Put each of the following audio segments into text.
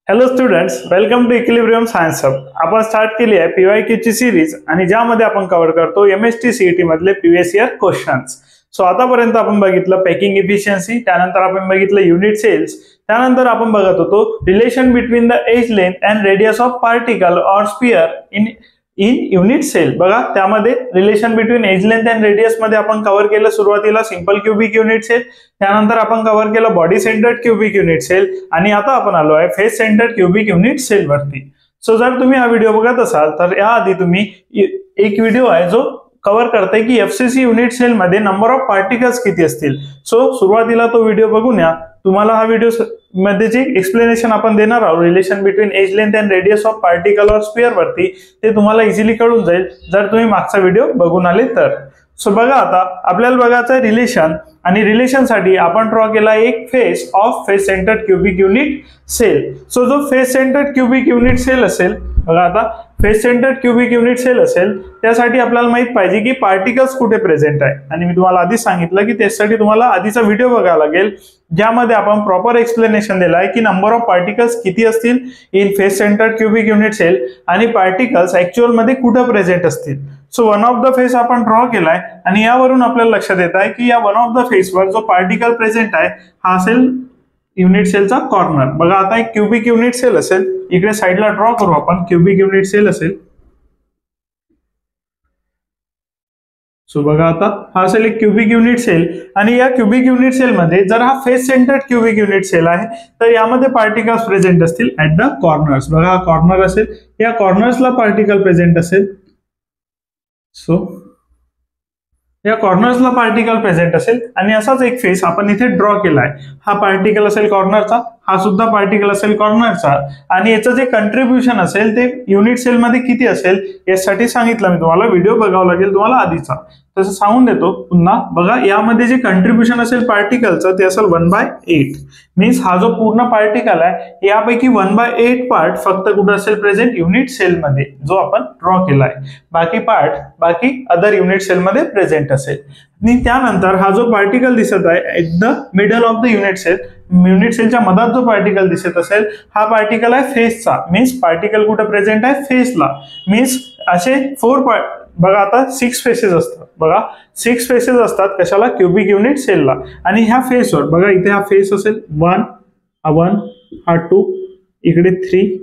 Hello students, welcome to equilibrium science hub. आपण start केली आहे पीवायक्यू ची सिरीज आणि ज्यामध्ये आपण कव्हर करतो एमएसटी सीईटी मधले प्रिव्हियस इयर क्वेश्चन्स. सो आतापर्यंत आपण बघितलं पॅकिंग इफिशियन्सी, त्यानंतर आपण बघितलं युनिट सेल्स, त्यानंतर आपण बघत होतो relation between the edge length and radius of particle or sphere in unit cell. बघा त्यामध्ये relation between edge length and radius मध्ये आपण कव्हर केलं सुरुवातीला सिंपल क्यूबिक युनिट सेल, त्यानंतर आपण कव्हर केलं body centred cubic unit cell आणि आता आपण आलो आहे face centred cubic unit cell वरती. सो जर तुम्ही हा व्हिडिओ बघत असाल तर याआधी तुम्ही एक व्हिडिओ आहे जो कव्हर करते की एफसीसी युनिट सेल मध्ये नंबर ऑफ पार्टिकल्स किती असतील. सो सुरुवातीला तो व्हिडिओ बघून या. तुम्हाला हा व्हिडिओ मध्ये जे एक्सप्लेनेशन आपण देणार आहोत relation between edge length and radius of particle or sphere वरती ते तुम्हाला इझिली कळून जाईल जर तुम्ही मागचा व्हिडिओ बघून आले तर. सो बघा आता आपल्याला बघायचं आहे रिलेशन आणि रिलेशन साठी आपण ड्रॉ केला एक face of face centred cubic unit cell. So जो face centred cubic unit cell असेल, बघा आता face centred cubic unit cell असेल त्यासाठी आपल्याला माहित पाहिजे की पार्टिकल्स कुठे प्रेझेंट आहे आणि मी तुम्हाला आधीच सांगितलं की त्यासाठी तुम्हाला आधीचा व्हिडिओ बघावा लागेल ज्यामध्ये आपण प्रॉपर एक्सप्लेनेशन दिलं आहे की नंबर ऑफ पार्टिकल्स किती असतील in face centred cubic unit cell आणि पार्टिकल्स ऍक्च्युअल मध्ये कुठे प्रेझेंट असतील. So one of the face आपण ड्रॉ केलाय आणि यावरून आपल्याला लक्षात येत आहे की या वन ऑफ द फेसवर जो पार्टिकल प्रेझेंट आहे हा असेल युनिट सेलचा कॉर्नर. बघा आता एक क्यूबिक युनिट सेल असेल, इकडे साइडला ड्रॉ करू आपण क्यूबिक युनिट सेल असेल. सो बघा आता हा असेल एक क्यूबिक युनिट सेल आणि या क्यूबिक युनिट सेल मध्ये जर हा face centred cubic unit cell आहे तर यामध्ये पार्टिकल्स प्रेझेंट असतील ऍट द कॉर्नर्स. बघा हा कॉर्नर असेल, या कॉर्नर्सला पार्टिकल प्रेझेंट असेल. सो या कॉर्नर्सला पार्टिकल प्रेझेंट असेल आणि असाच एक फेस आपण इथे ड्रॉ केलाय. हा पार्टिकल असेल कॉर्नरचा, हा सुद्धा पार्टिकल असेल कॉर्नरचा आणि याचं जे कंट्रीब्युशन असेल ते युनिट सेल मध्ये किती असेल यासाठी सांगितलं मी तुम्हाला. व्हिडिओ बघावा लागेल तुम्हाला आधीचा, तसं सांगून देतो पुन्हा. बघा यामध्ये जे कंट्रीब्युशन असेल पार्टिकलचं ते असेल 1/8. मीन्स हा जो पूर्ण पार्टिकल आहे यापैकी 1/8 पार्ट फक्त कुठे असेल प्रेझेंट युनिट सेल मध्ये जो आपण ड्रॉ केलाय. बाकी अदर युनिट सेल मध्ये प्रेझेंट असेल. आणि त्यानंतर हा जो पार्टिकल दिसत आहे at the middle of the unit cell, unit सेलच्या मधात जो पार्टिकल दिसत असेल हा पार्टिकल आहे फेसचा. मीन्स पार्टिकल कुठे प्रेझेंट आहे फेसला. मीन्स असे 4 बघा आता 6 फेसेस असतात. बघा 6 फेसेस असतात कशाला, क्यूबिक युनिट सेलला. आणि ह्या फेसवर बघा इथे हा फेस असेल 1 हा 2, इकडे 3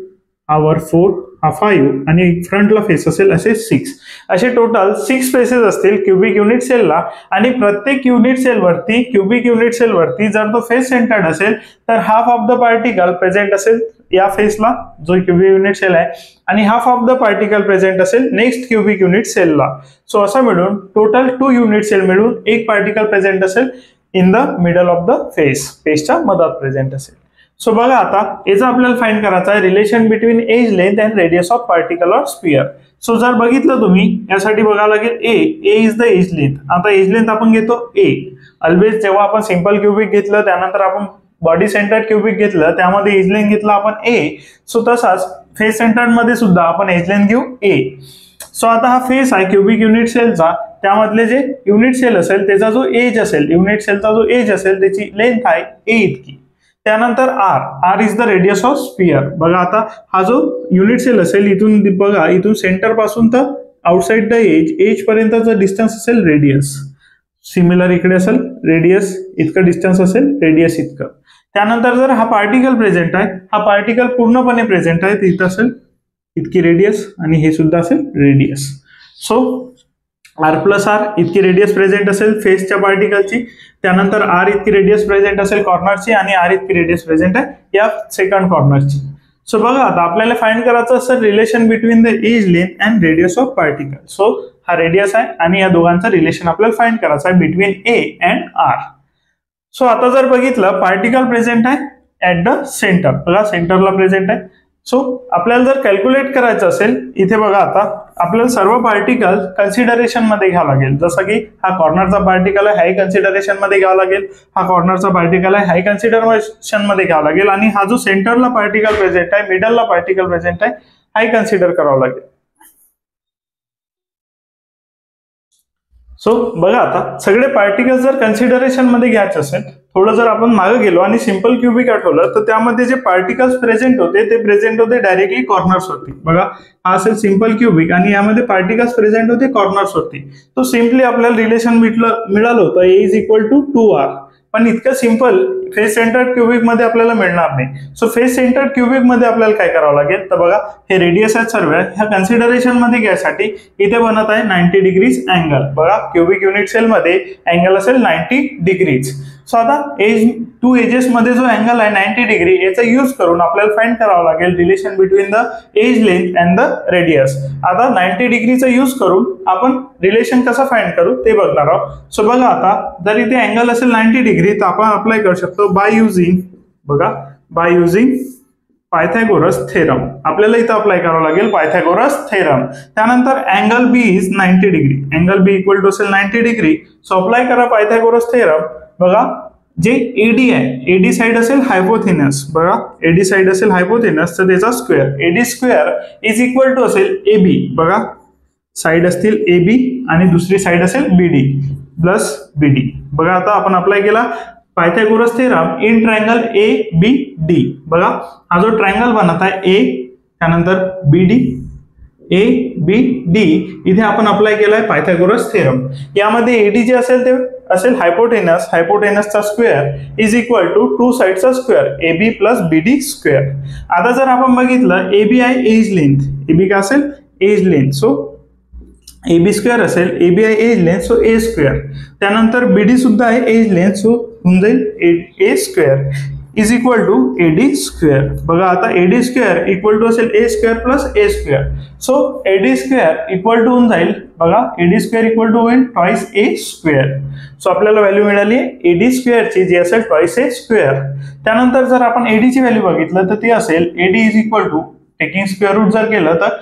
हा 4 हा 5 आणि फ्रंटला फेस असेल असे 6. असे टोटल 6 फेसेस असतील क्यूबिक युनिट सेलला आणि प्रत्येक युनिट सेल वरती क्यूबिक युनिट सेल वरती जर तो फेस सेंटर्ड असेल तर half of the particle present असेल या फेसला जो क्यूबिक युनिट सेल आहे आणि half of the particle present असेल नेक्स्ट क्यूबिक युनिट सेलला. सो असं मिळून टोटल 2 युनिट सेल मिळून एक पार्टिकल प्रेझेंट असेल in the middle of the फेसच्या मधात प्रेझेंट असेल. सो बघा आता याचा आपल्याला फाइंड करायचा आहे relation between edge length and radius of particle or sphere. So जर बघितलं तुम्ही यासाठी बघावं लागेल A is the edge length. आता एज लेंथ आपण घेतो ए. ऑलवेज जेव्हा आपण सिंपल क्यूबिक घेतलं त्यानंतर आपण बॉडी सेंटर्ड क्यूबिक घेतलं त्यामध्ये एज लेंथ घेतला आपण ए. सो तसाच फेस सेंटर्ड मध्ये सुद्धा आपण एज लेंथ घेऊ ए. सो आता हा फेस आहे क्यूबिक युनिट सेलचा, त्यामधले जे युनिट सेल असेल त्याचा जो एज असेल, युनिट सेलचा जो एज असेल त्याची लेंथ आहे ए इतकी. त्यानंतर R is the radius of sphere. बघा आता हा जो युनिट सेल असेल इथून बघा इथून सेंटर पासून तर आउटसाइड द एज पर्यंतचा डिस्टन्स असेल रेडियस. सिमिलर इकडे असेल रेडियस इतकं डिस्टन्स असेल रेडियस इतकं. त्यानंतर जर हा पार्टिकल प्रेझेंट आहे, हा पार्टिकल पूर्णपणे प्रेझेंट आहे इथं असेल इतकी रेडियस आणि हे सुद्धा असेल रेडियस. सो R+R इतकी रेडियस प्रेझेंट असेल फेसच्या पार्टिकलची. त्यानंतर R इतकी रेडियस प्रेझेंट असेल कॉर्नरची आणि R इतकी रेडियस प्रेझेंट आहे या सेकंड कॉर्नरची. सो बघा आता आपल्याला फाइंड करायचं असेल relation between the edge length and radius of particle. So हा रेडियस आहे आणि या दोघांचं रिलेशन आपल्याला फाइंड करायचं आहे between A and R. So आता जर बघितलं पार्टिकल प्रेझेंट आहे ऍट द सेंटर. बघा सेंटरला प्रेझेंट आहे. सो आपल्याला जर कॅल्क्युलेट करायचं असेल इथे बघा आता आपल्याला सर्व पार्टिकल कन्सिडरेशन मध्ये घ्यावं लागेल. जसं की हा कॉर्नरचा पार्टिकल आहे हाय कन्सिडरेशन मध्ये घ्यावा लागेल, हा कॉर्नरचा पार्टिकल आहे हाय कन्सिडरेशन मध्ये घ्यावा लागेल आणि हा जो सेंटरला पार्टिकल प्रेझेंट आहे मिडलला पार्टिकल प्रेझेंट आहे हाय कन्सिडर करावं लागेल. सो बघा आता सगळे पार्टिकल्स जर कन्सिडरेशन मध्ये घ्यायचे असेल थोडं जर आपण मागे गेलो आणि सिंपल क्यूबिक आठवलं तर त्यामध्ये जे पार्टिकल्स प्रेझेंट होते ते प्रेझेंट होते डायरेक्टली कॉर्नर्स वरती. बघा हा असेल सिंपल क्यूबिक आणि यामध्ये पार्टिकल्स प्रेझेंट होते कॉर्नर्स वरती. तो सिम्पली आपल्याला रिलेशन मिळालं होतं ए इज इक्वल टू 2r. पण इतकं सिंपल फेस सेंटर्ड क्यूबिक मध्ये आपल्याला मिळणार नाही. सो फेस सेंटर्ड क्यूबिक मध्ये आपल्याला काय करावं लागेल तर बघा हे रेडियस आहेत सर्व, ह्या कन्सिडरेशन मध्ये घ्यायसाठी इथे बनत आहे 90 डिग्रीज अँगल. बघा क्यूबिक युनिट सेल मध्ये अँगल असेल 90 डिग्रीज. सो आता टू एजेस मध्ये जो अँगल आहे 90 डिग्री याचा यूज करून आपल्याला फाइंड करावं लागेल relation between the edge length and the radius. आता 90 डिग्रीचा यूज करून आपण रिलेशन कसं फाइंड करू ते बघणार आहोत. सो बघा आता जर इथे अँगल असेल 90 डिग्री तर आपण अप्लाय करू शकतो बाय युझिंग पायथागोरस थेरम. आपल्याला इथं अप्लाय करावं लागेल पायथागोरस थेरम. त्यानंतर angle B is 90 degree, angle B equal to असेल 90 डिग्री. सो अप्लाय करा पायथागोरस थेरम. बघा जे एडी आहे, एडी साइड असेल हायपोथेनस. बघा एडी साइड असेल हायपोथेनस तर त्याचा square, AD square is equal to असेल एबी. बघा साइड असतील एबी आणि दुसरी साइड असेल बीडी प्लस बीडी. बघा आता आपण अप्लाय केला Pythagoras theorem in triangle A B D. बघा हा जो ट्रायंगल बनत आहे ए त्यानंतर बीडी ए बी डी इथे आपण अप्लाय केलाय पायथागोरस थेरम. यामध्ये एडी जे असेल ते असेल हायपोटेनस, हायपोटेनसचा square is equal to two साइडचा square A B plus B D square. आता जर आपण बघितलं ए बी आहे एज लेंथ, ए बी का असेल edge length. So A B square असेल, ए बी आहे edge length so A square. त्यानंतर बी डी सुद्धा आहे एज लेंथ सो होऊन जाईल A square is equal to AD square. बघा आता एडी स्क्वेअर इक्वल टू असेल A square plus A square. So AD square equal to होऊन जाईल, बघा एडी स्क्वेअर इक्वल टू होईल ट्वाइस ए स्क्वेअर. सो आपल्याला व्हॅल्यू मिळाली एडी स्क्वेअरची जी असेल ट्वाइस ए स्क्वेअर. त्यानंतर जर आपण एडीची व्हॅल्यू बघितलं तर ती असेल AD is equal to taking square root जर केलं तर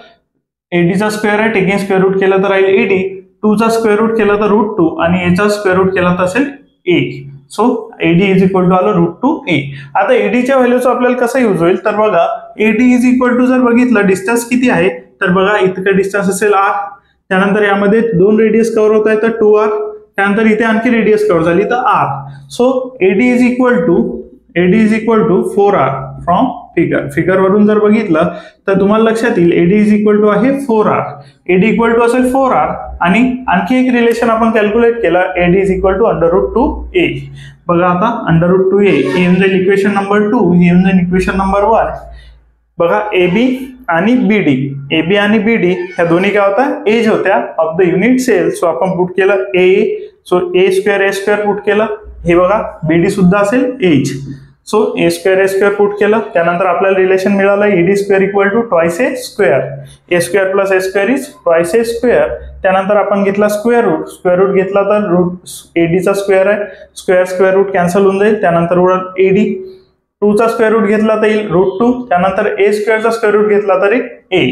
एडीचा स्क्वेअर आहे, टेकिंग स्क्वेअर रूट केलं तर राहील एडी, 2 चा स्क्वेअर रूट केला तर √2 आणि याचा स्क्वेअर रूट केला तर असेल A. So AD is equal to आलं √2a. आता एडीच्या व्हॅल्यूचा आपल्याला कसं यूज होईल तर बघा एडी इज इक्वल टू जर बघितलं डिस्टन्स किती आहे तर बघा इतकं डिस्टन्स असेल r. त्यानंतर यामध्ये 2 रेडियस कव्हर होत आहे तर 2r. त्यानंतर इथे आणखी रेडियस कव्हर झाली तर r. So AD is equal to 4r from figure वरून जर बघितलं तर तुम्हाला लक्षात येईल एडी इज इक्वल टू आहे 4r. एडी इक्वल टू असेल 4r आणि आणखी एक रिलेशन आपण कॅल्क्युलेट केला eddy is equal to √2a. बघा आता √2a हे येऊन जाईल इक्वेशन नंबर 2, हे येऊन जाईल इक्वेशन नंबर 1. बघा एबी आणि बीडी, एबी आणि बीडी ह्या दोन्ही काय होत्या एज होत्या of the unit cell. So आपण पुट केलं A, so A square put केलं. हे बघा बीडी सुद्धा असेल edge. So A square put केलं. त्यानंतर आपल्याला रिलेशन मिळालं AD square equal to twice A square. A square plus A square is twice A square. त्यानंतर आपण घेतला स्क्वेअर रूट घेतला तर रूट एडीचा स्क्वेअर आहे, स्क्वेअर रूट कॅन्सल होऊन जाईल. त्यानंतर उरल एडी. 2 चा स्क्वेअर रूट घेतला तर येईल √2. त्यानंतर ए स्क्वेअरचा स्क्वेअर रूट घेतला तरी ए.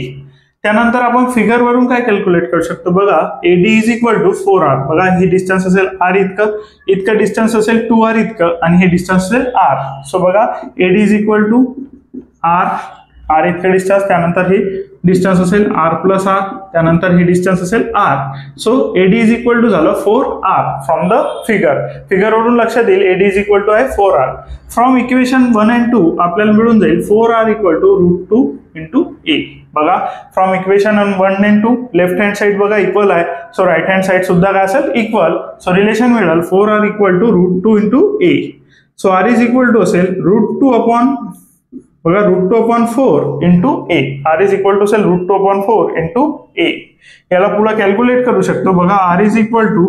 त्यानंतर आपण फिगर वरून काय कॅल्क्युलेट करू शकतो बघा AD is equal to 4r. बघा ही डिस्टन्स असेल r इतकं डिस्टन्स असेल 2r इतकं आणि हे डिस्टन्स असेल r. सो बघा AD is equal to r इतकं डिस्टन्स. त्यानंतर हे डिस्टन्स असेल r प्लस r. त्यानंतर हे डिस्टन्स असेल r. So AD is equal to झालं 4r फ्रॉम द फिगर वरून लक्षात येईल एडी इज इक्वल टू आहे 4r. फ्रॉम इक्वेशन 1 and 2 आपल्याला मिळून जाईल 4r equal to √2 into a. बघा from equation 1 and 2 left hand side बघा इक्वल आहे, सो राईट हँड साइड सुद्धा काय असेल इक्वल. सो रिलेशन मिळेल 4r equal to √2 into a. So r is equal to असेल √2 अपॉन बघा √2/4 into a. r is equal to असेल √2/4 into a. याला पुढे कॅल्क्युलेट करू शकतो. बघा r इज इक्वल टू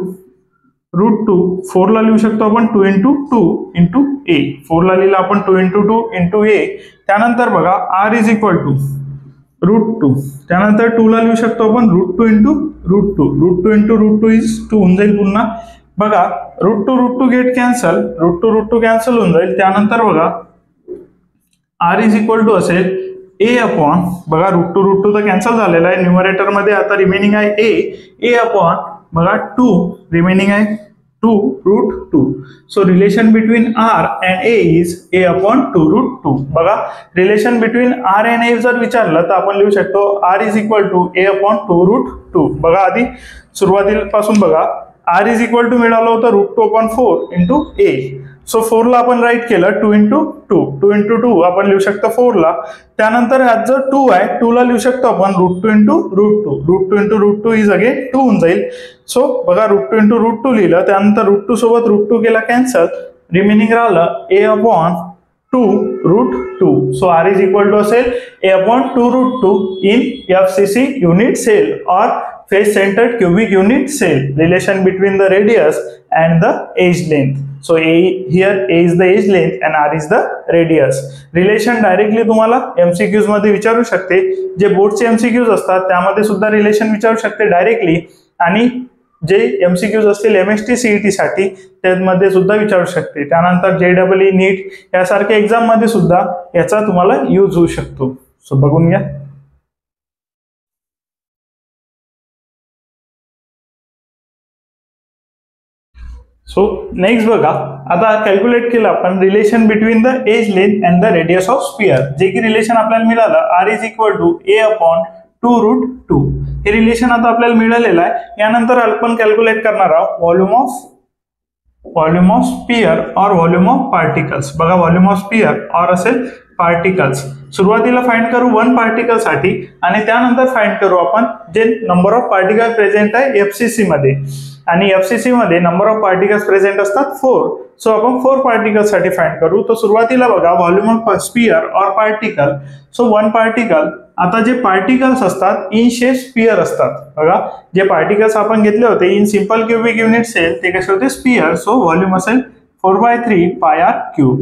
√2, 4 ला लिहू शकतो आपण 2 इंटू 2 इंटू a. 4 ला लिहिला आपण 2 इंटू 2 इंटू a. त्यानंतर बघा r इज इक्वल टू √2. त्यानंतर 2 ला लिहू शकतो आपण √2 इंटू √2. √2 इंटू √2 इज 2 होऊन जाईल पुन्हा. बघा √2 गेट कॅन्सल, √2 कॅन्सल होऊन जाईल. त्यानंतर बघा r इज इक्वल टू असेल a अपॉन बघा √2 तर कॅन्सल झालेला आहे. न्यूमरेटर मध्ये आता रिमेनिंग आहे a अपॉन बघा 2 रिमेनिंग आहे 2√2. So relation between r and a is a upon 2√2. बघा relation between r and a जर विचारलं तर आपण लिहू शकतो r is equal to a upon 2√2. बघा आधी सुरुवातीपासून बघा r इज इक्वल टू मिळालं होतं √2/4 इंटू a. सो 4 ला आपण राईट केलं 2 इंटू 2, 2 इंटू 2 आपण लिहू शकतो 4 ला. त्यानंतर ह्यात जर 2 आहे 2 ला लिहू शकतो आपण √2 इंटू √2, √2 इंटू √2 इज अगेन 2 होऊन जाईल. सो बघा √2 इंटू √2 लिहिलं, त्यानंतर √2 सोबत √2 केला कॅन्सल, रिमेनिंग राहिलं a/2 √2. So r is equal to असेल a/2 √2 in FCC unit cell और face centred cubic unit cell. Relation between the radius and the edge length. So here A is the edge length and R is the radius. Relation directly तुम्हाला MCQs मध्ये विचारू शकते. जे बोर्डचे MCQs असतात त्यामध्ये सुद्धा रिलेशन विचारू शकते डायरेक्टली, आणि जे MCQs असतील MST CET साठी त्यामध्ये सुद्धा विचारू शकते. त्यानंतर JEE नीट यासारख्या एक्झाम मध्ये सुद्धा याचा तुम्हाला यूज होऊ शकतो. सो बघून घ्या. सो नेक्स्ट बघा, आता कॅल्क्युलेट केलं आपण relation between the edge length and the radius of sphere. जे की रिलेशन आपल्याला मिळालं R is equal to a/2 √2. हे रिलेशन आता आपल्याला मिळालेलं आहे. यानंतर आपण कॅल्क्युलेट करणार आहोत व्हॉल्यूम ऑफ स्पियर और व्हॉल्यूम ऑफ पार्टिकल्स. बघा व्हॉल्यूम ऑफ स्पियर और असेल पार्टिकल्स. सुरुवातीला फाइंड करू 1 पार्टिकल साठी आणि त्यानंतर फाइंड करू आपण जे नंबर ऑफ पार्टिकल प्रेझेंट आहे FCC मध्ये, आणि FCC मध्ये नंबर ऑफ पार्टिकल्स प्रेझेंट असतात 4. सो आपण 4 पार्टिकल साठी फाइंड करू. तर सुरुवातीला बघा volume of sphere or particle. So 1 particle. आता जे पार्टिकल्स असतात इन शेप स्पियर असतात. बघा जे पार्टिकल्स आपण घेतले होते in simple cubic unit cell ते कसे होते स्पियर. सो व्हॉल्यूम असेल 4/3 πr³.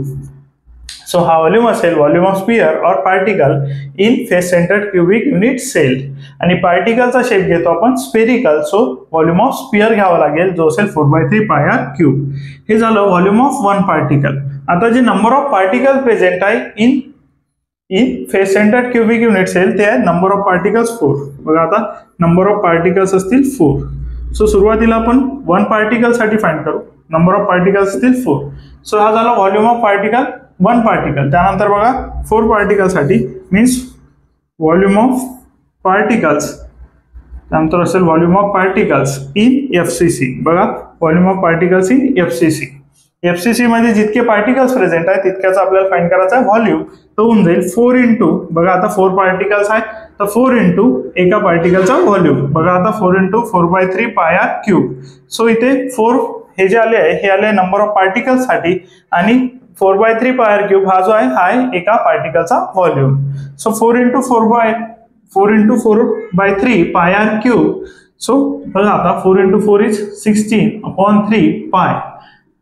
सो हा व्हॉल्यूम असेल volume of sphere or particle in face centred cubic unit cell. आणि पार्टिकलचा शेप घेतो आपण spherical. So volume of sphere घ्यावा लागेल जो असेल 4/3 πr³. हे झालं व्हॉल्यूम ऑफ 1 पार्टिकल. आता जे नंबर ऑफ पार्टिकल प्रेझेंट आहे in face centred cubic unit cell ते आहे नंबर ऑफ पार्टिकल्स 4. बघा आता नंबर ऑफ पार्टिकल्स असतील 4. सो सुरुवातीला आपण 1 पार्टिकल साठी फाइंड करू. नंबर ऑफ पार्टिकल्स असतील 4. सो हा झाला व्हॉल्यूम ऑफ पार्टिकल 1 पार्टिकल. त्यानंतर बघा 4 पार्टिकल साठी मीन्स व्हॉल्यूम ऑफ पार्टिकल्स, त्यानंतर असेल volume of particles in FCC. बघा volume of particles in FCC. FCC मध्ये जितके पार्टिकल्स प्रेझेंट आहे तितक्याचा आपल्याला फाइंड करायचा आहे व्हॉल्यूम. तो होऊन जाईल 4 इंटू, बघा आता 4 पार्टिकल्स आहे तर 4 इंटू एका पार्टिकलचा व्हॉल्यूम. बघा आता 4 इंटू 4/3 πr³. सो इथे 4 हे जे आले आहे हे आले नंबर ऑफ पार्टिकल्स साठी, आणि 4/3 πr³ हा जो आहे हा आहे एका पार्टिकलचा volume. So 4 into 4/3 πr³. So बघा आता 4 इंटू 4 इज 16/3 π.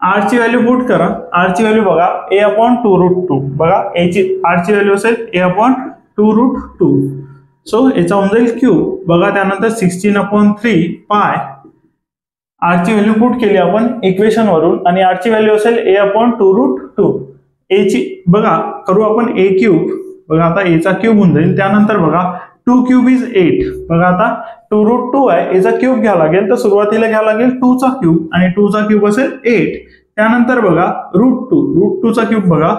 R ची व्हॅल्यू पुट करा. R ची व्हॅल्यू बघा a/2 √2. बघा R ची व्हॅल्यू असेल a/2 √2. सो याचा होऊन जाईल क्यूब. बघा त्यानंतर 16/3 π. R ची व्हॅल्यू पुट केली आपण इक्वेशन वरून, आणि R ची व्हॅल्यू असेल a/2 √2. A ची बघा करू आपण a³. बघा आता a चा क्यूब होऊन जाईल. त्यानंतर बघा 2 क्यूब इज 8. बघा आता 2 √2 आहे याचा क्यूब घ्यावा लागेल. तर सुरुवातीला घ्यावा लागेल 2 चा क्यूब, आणि 2 चा क्यूब असेल 8. त्यानंतर बघा √2 चा क्यूब बघा,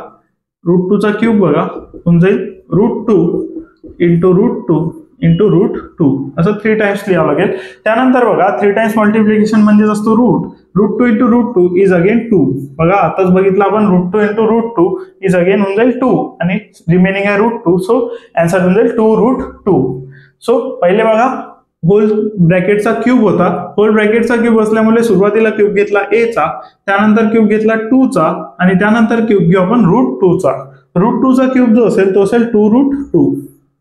√2 चा क्यूब बघा होऊन जाईल √2 इंटू √2 इंटू √2 असं 3 टाइम्स लिहावं लागेल. त्यानंतर बघा 3 टाइम्स मल्टिप्लिकेशन म्हणजेच असतो √2 इंटू √2 इज अगेन 2. बघा आताच बघितलं आपण √2 इंटू √2 इज अगेन होऊन जाईल 2, आणि रिमेनिंग आहे √2. सो आन्सर होऊन जाईल 2 √2. सो पहिले बघा होल ब्रॅकेटचा क्यूब होता. होल ब्रॅकेटचा क्यूब असल्यामुळे सुरुवातीला क्यूब घेतला a चा, त्यानंतर क्यूब घेतला 2 चा, आणि त्यानंतर क्यूब घेऊ आपण √2 चा. √2 चा क्यूब जो असेल तो असेल 2 √2.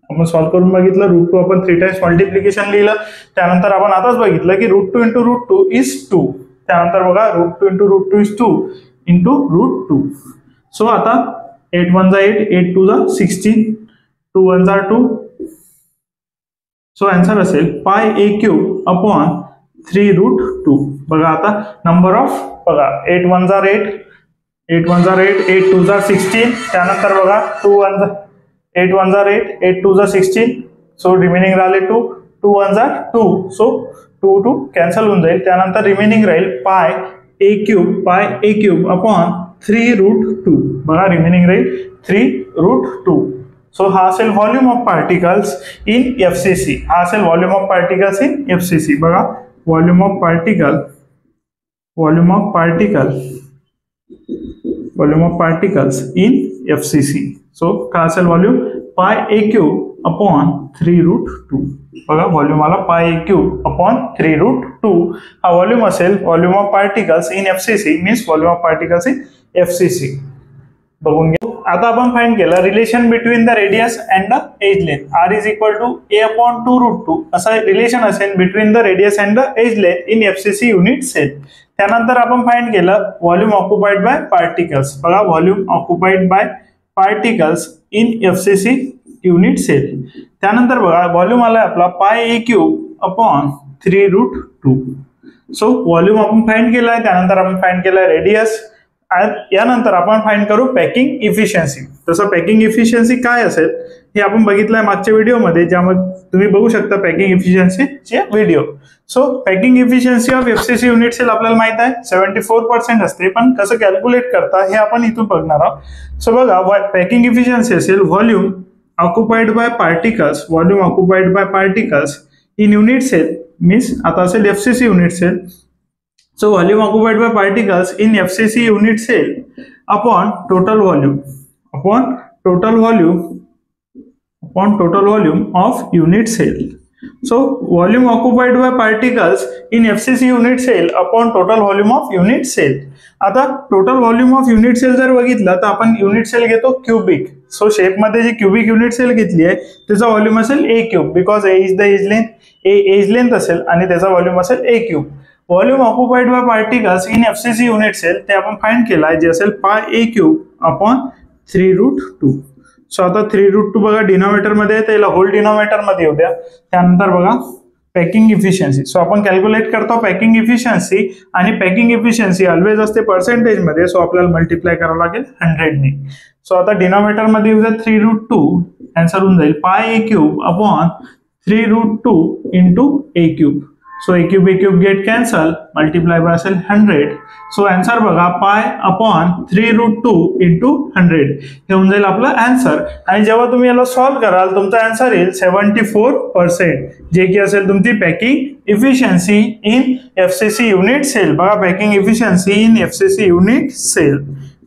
आपण सॉल्व्ह करून बघितलं √2 आपण 3 टाइम्स मल्टिप्लिकेशन लिहिलं. त्यानंतर आपण आताच बघितलं की √2 इंटू √2 इज 2. त्यानंतर बघा √2 इंटू √2 इज 2 इंटू √2. सो आता 8 1 जा 8, 8 2 जा 16, 2 1 जा 2. सो आन्सर असेल πa³ √3√2. बघा आता नंबर ऑफ बघा 8 1 जा 8, 8 1 जा 8, 8 2 जा 16. त्यानंतर बघा 2 1 जा 8 1 जा 8, 8 2 जा 16. सो रिमेनिंग राहिले 2, 2 1 जा 2. सो 2 2 कॅन्सल होऊन जाईल. त्यानंतर रिमेनिंग राहील πa³/3√2. बघा रिमेनिंग राहील 3√2. सो हा असेल volume of particles in FCC. हा असेल volume of particles in FCC. बघा volume of particle volume of particles in FCC. So काय असेल व्हॉल्यूम पाय ए क्यूब अपॉन 3√2. बघा व्हॉल्यूम आला पाय ए क्यूब अपॉन 3√2 हा व्हॉल्यूम असेल volume of particles in FCC means volume of particles in FCC. बघून घ्या. आता आपण फाइंड केलं relation between the radius and the edge length R is equal to A upon 2√2 असा रिलेशन असेल between the radius and the edge length in FCC unit cell. त्यानंतर आपण find केलं व्हॉल्यूम ऑक्युपाइड बाय पार्टिकल्स. बघा volume occupied by particles in FCC unit cell. त्यानंतर बघा volume आला आपला पाय A cube upon 3√2. So volume आपण फाइंड केलाय. त्यानंतर आपण फाइंड केलाय रेडियस. यानंतर आपण फाइंड करू पॅकिंग इफिशियन्सी. तसं पॅकिंग इफिशियन्सी काय असेल हे आपण बघितलंय मागच्या व्हिडिओमध्ये, ज्यामध्ये तुम्ही बघू शकता पॅकिंग इफिशियन्सीचे video. So packing efficiency of FCC unit cell आपल्याला माहित आहे 74% असते, पण कसं कॅल्क्युलेट करता हे आपण इथून बघणार आहोत. सो बघा पॅकिंग इफिशियन्सी असेल volume occupied by particles, volume occupied by particles in unit cell means आता असेल FCC unit cell. So volume occupied by particles in FCC unit cell upon total volume of unit cell. So volume occupied by particles in FCC unit cell upon total volume of unit cell. आता total volume of unit cell जर बघितलं तर आपण unit sale घेतो cubic. So shape मध्ये जी cubic unit sale घेतली आहे त्याचा व्हॉल्यूम असेल A cube because A is the edge length. A edge length असेल आणि त्याचा व्हॉल्यूम असेल A cube. Volume occupied by particles in FCC unit cell ते आपण फाइंड केला आहे जे असेल पाय ए क्यूब अपॉन 3√2. सो आता 3√2 बघा डिनॉमिनेटर मध्ये आहे त्याला होल डिनॉमिनेटर मध्ये येऊ द्या. त्यानंतर बघा पॅकिंग इफिशियन्सी. सो आपण कॅल्क्युलेट करतो पॅकिंग इफिशियन्सी आणि पॅकिंग इफिशियन्सी ऑलवेज असते पर्सेंटेज मध्ये. सो आपल्याला मल्टिप्लाय करावं लागेल 100 ने. सो आता डिनॉमिनेटर मध्ये येऊ द्या 3√2. आन्सर होऊन जाईल pi A cube upon 3√2 into A cube. So a cube get cancel, multiply by असेल 100. सो आन्सर बघा पाय अपॉन 3√2 इंटू 100 हे होऊन जाईल आपलं आन्सर. आणि जेव्हा तुम्ही याला सॉल्व्ह कराल तुमचा आन्सर येईल 74%, जे की असेल तुमची packing efficiency in FCC unit cell. बघा packing efficiency in FCC unit cell.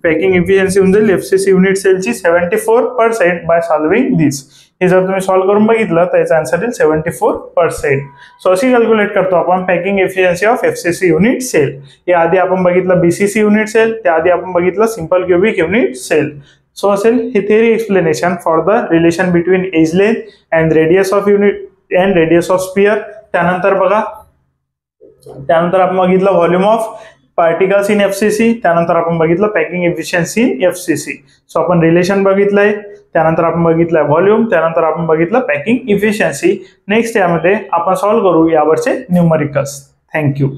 Packing efficiency होऊन जाईल FCC युनिट सेलची 74% बाय सॉल्विंग दिस. हे जर तुम्ही सॉल्व्ह करून बघितलं तर याचा आन्सर येईल 74%. सो अशी कॅल्क्युलेट करतो आपण packing efficiency of FCC unit cell. या आधी आपण बघितलं BCC युनिट सेल, त्याआधी आपण बघितलं simple cubic unit cell. So असेल हे theory explanation for the relation between edge length and radius of unit and radius of sphere. त्यानंतर आपण बघितलं volume of particles in FCC. त्यानंतर आपण बघितलं packing efficiency in FCC. So आपण relation बघितलंय. त्यानंतर आपण बघितलंय व्हॉल्यूम. त्यानंतर आपण बघितलं पॅकिंग इफिशियन्सी. नेक्स्ट यामध्ये आपण सॉल्व्ह करू यावरचे न्यूमरिकल्स. थँक्यू.